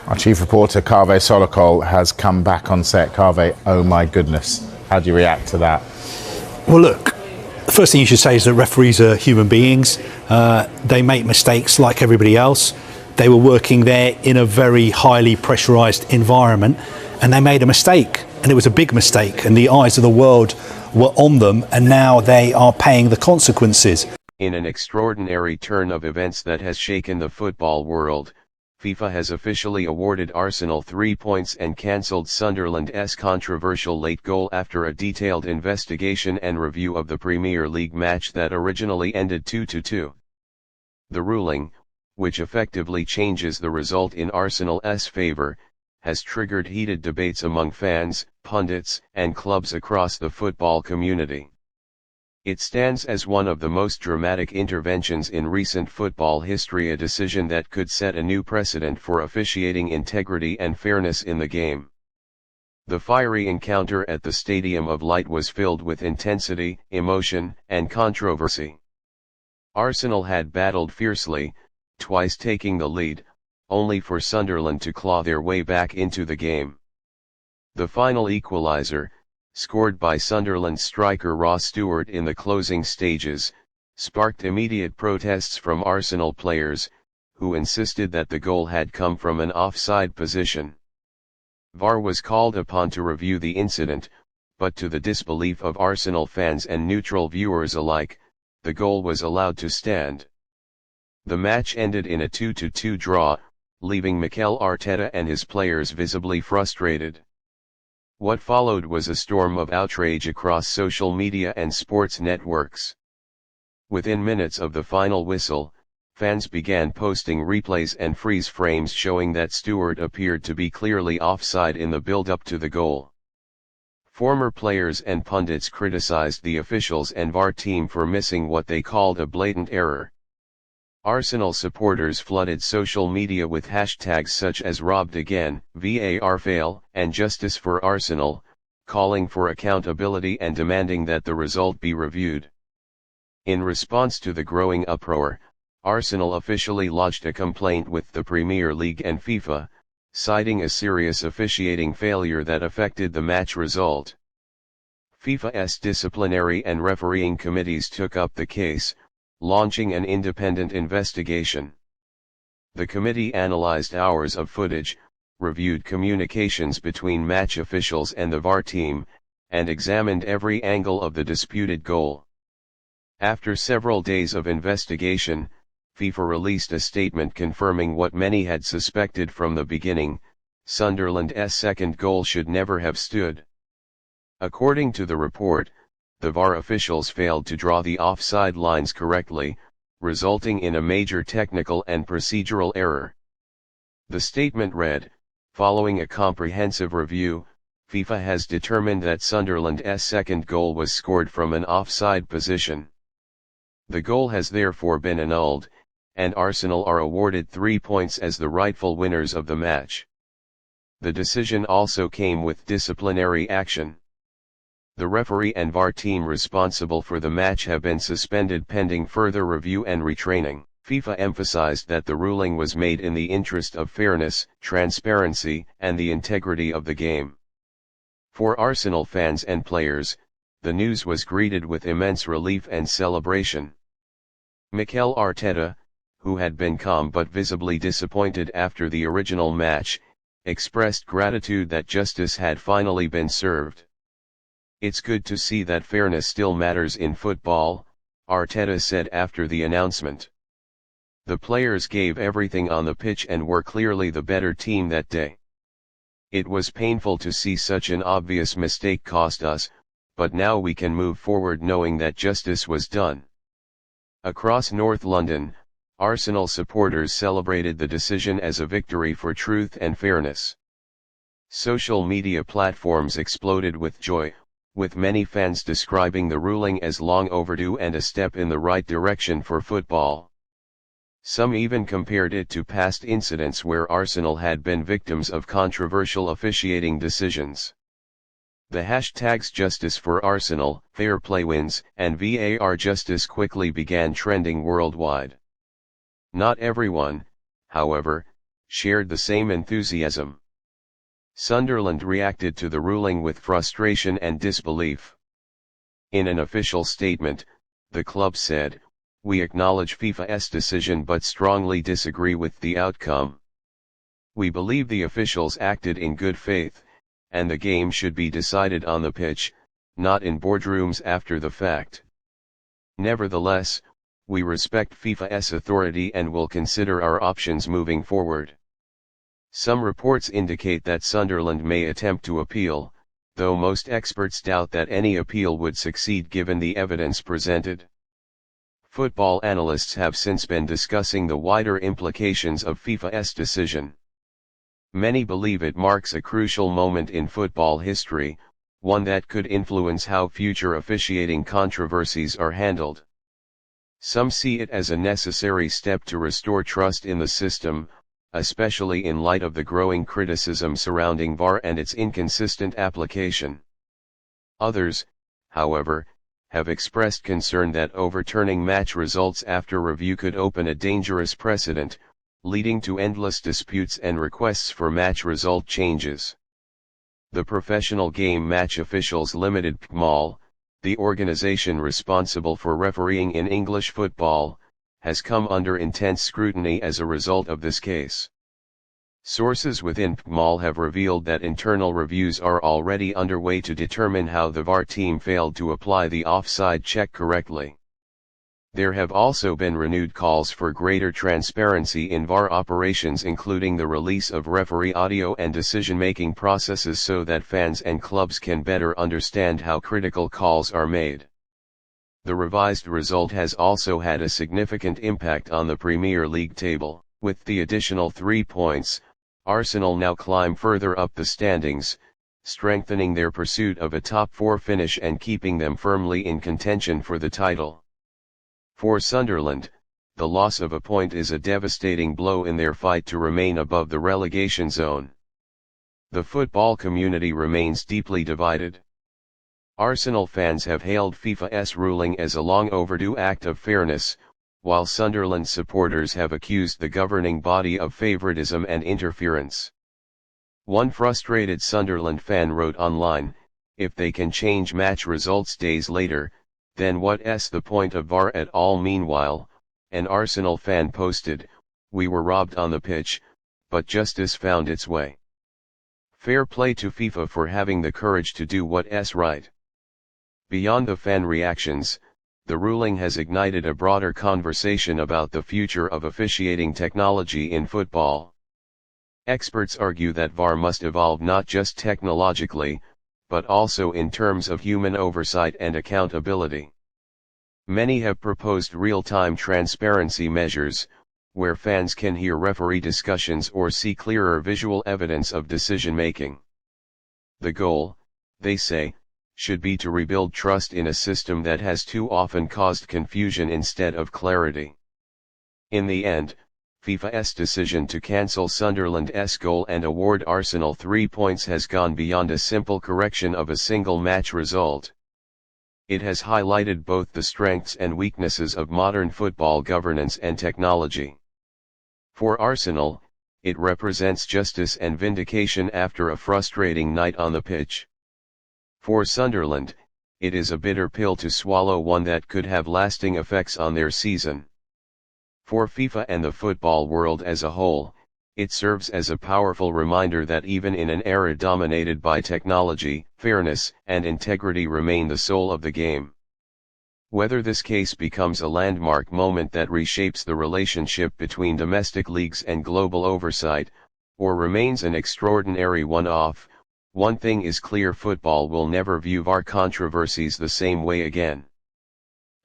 Our chief reporter, Kaveh Solokol, has come back on set. Kaveh, oh my goodness. How do you react to that? Well, look, the first thing you should say is that referees are human beings. They make mistakes like everybody else. They were working there in a very highly pressurised environment, and they made a mistake, and it was a big mistake, and the eyes of the world were on them, and now they are paying the consequences. In an extraordinary turn of events that has shaken the football world, FIFA has officially awarded Arsenal 3 points and cancelled Sunderland's controversial late goal after a detailed investigation and review of the Premier League match that originally ended 2-2. The ruling, which effectively changes the result in Arsenal's favour, has triggered heated debates among fans, pundits, and clubs across the football community. It stands as one of the most dramatic interventions in recent football history, a decision that could set a new precedent for officiating integrity and fairness in the game. The fiery encounter at the Stadium of Light was filled with intensity, emotion, and controversy. Arsenal had battled fiercely, twice taking the lead, only for Sunderland to claw their way back into the game. The final equalizer, scored by Sunderland striker Ross Stewart in the closing stages, sparked immediate protests from Arsenal players, who insisted that the goal had come from an offside position. VAR was called upon to review the incident, but to the disbelief of Arsenal fans and neutral viewers alike, the goal was allowed to stand. The match ended in a 2-2 draw, leaving Mikel Arteta and his players visibly frustrated. What followed was a storm of outrage across social media and sports networks. Within minutes of the final whistle, fans began posting replays and freeze frames showing that Stewart appeared to be clearly offside in the build-up to the goal. Former players and pundits criticized the officials and VAR team for missing what they called a blatant error. Arsenal supporters flooded social media with hashtags such as "robbed again," "VAR fail," and "justice for Arsenal," calling for accountability and demanding that the result be reviewed. In response to the growing uproar, Arsenal officially lodged a complaint with the Premier League and FIFA, citing a serious officiating failure that affected the match result. FIFA's disciplinary and refereeing committees took up the case, launching an independent investigation. The committee analyzed hours of footage, reviewed communications between match officials and the VAR team, and examined every angle of the disputed goal. After several days of investigation, FIFA released a statement confirming what many had suspected from the beginning: Sunderland's second goal should never have stood. According to the report, the VAR officials failed to draw the offside lines correctly, resulting in a major technical and procedural error. The statement read, "Following a comprehensive review, FIFA has determined that Sunderland's second goal was scored from an offside position. The goal has therefore been annulled, and Arsenal are awarded 3 points as the rightful winners of the match." The decision also came with disciplinary action. The referee and VAR team responsible for the match have been suspended pending further review and retraining. FIFA emphasized that the ruling was made in the interest of fairness, transparency, and the integrity of the game. For Arsenal fans and players, the news was greeted with immense relief and celebration. Mikel Arteta, who had been calm but visibly disappointed after the original match, expressed gratitude that justice had finally been served. "It's good to see that fairness still matters in football," Arteta said after the announcement. "The players gave everything on the pitch and were clearly the better team that day. It was painful to see such an obvious mistake cost us, but now we can move forward knowing that justice was done." Across North London, Arsenal supporters celebrated the decision as a victory for truth and fairness. Social media platforms exploded with joy, with many fans describing the ruling as long overdue and a step in the right direction for football. Some even compared it to past incidents where Arsenal had been victims of controversial officiating decisions. The hashtags "Justice for Arsenal," "Fair Play Wins," and "VAR Justice" quickly began trending worldwide. Not everyone, however, shared the same enthusiasm. Sunderland reacted to the ruling with frustration and disbelief. In an official statement, the club said, "We acknowledge FIFA's decision but strongly disagree with the outcome. We believe the officials acted in good faith, and the game should be decided on the pitch, not in boardrooms after the fact. Nevertheless, we respect FIFA's authority and will consider our options moving forward." Some reports indicate that Sunderland may attempt to appeal, though most experts doubt that any appeal would succeed given the evidence presented. Football analysts have since been discussing the wider implications of FIFA's decision. Many believe it marks a crucial moment in football history, one that could influence how future officiating controversies are handled. Some see it as a necessary step to restore trust in the system, especially in light of the growing criticism surrounding VAR and its inconsistent application. Others, however, have expressed concern that overturning match results after review could open a dangerous precedent, leading to endless disputes and requests for match result changes. The Professional Game Match Officials Limited (PGMOL), the organization responsible for refereeing in English football, has come under intense scrutiny as a result of this case. Sources within PGMOL have revealed that internal reviews are already underway to determine how the VAR team failed to apply the offside check correctly. There have also been renewed calls for greater transparency in VAR operations, including the release of referee audio and decision-making processes so that fans and clubs can better understand how critical calls are made. The revised result has also had a significant impact on the Premier League table. With the additional 3 points, Arsenal now climb further up the standings, strengthening their pursuit of a top 4 finish and keeping them firmly in contention for the title. For Sunderland, the loss of a point is a devastating blow in their fight to remain above the relegation zone. The football community remains deeply divided. Arsenal fans have hailed FIFA's ruling as a long overdue act of fairness, while Sunderland supporters have accused the governing body of favoritism and interference. One frustrated Sunderland fan wrote online, "If they can change match results days later, then what's the point of VAR at all?" Meanwhile, an Arsenal fan posted, "We were robbed on the pitch, but justice found its way. Fair play to FIFA for having the courage to do what's right." Beyond the fan reactions, the ruling has ignited a broader conversation about the future of officiating technology in football. Experts argue that VAR must evolve not just technologically, but also in terms of human oversight and accountability. Many have proposed real-time transparency measures, where fans can hear referee discussions or see clearer visual evidence of decision-making. The goal, they say, should be to rebuild trust in a system that has too often caused confusion instead of clarity. In the end, FIFA's decision to cancel Sunderland's goal and award Arsenal 3 points has gone beyond a simple correction of a single match result. It has highlighted both the strengths and weaknesses of modern football governance and technology. For Arsenal, it represents justice and vindication after a frustrating night on the pitch. For Sunderland, it is a bitter pill to swallow, one that could have lasting effects on their season. For FIFA and the football world as a whole, it serves as a powerful reminder that even in an era dominated by technology, fairness and integrity remain the soul of the game. Whether this case becomes a landmark moment that reshapes the relationship between domestic leagues and global oversight, or remains an extraordinary one-off, one thing is clear: football will never view VAR controversies the same way again.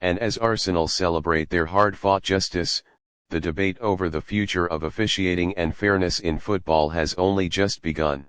And as Arsenal celebrate their hard-fought justice, the debate over the future of officiating and fairness in football has only just begun.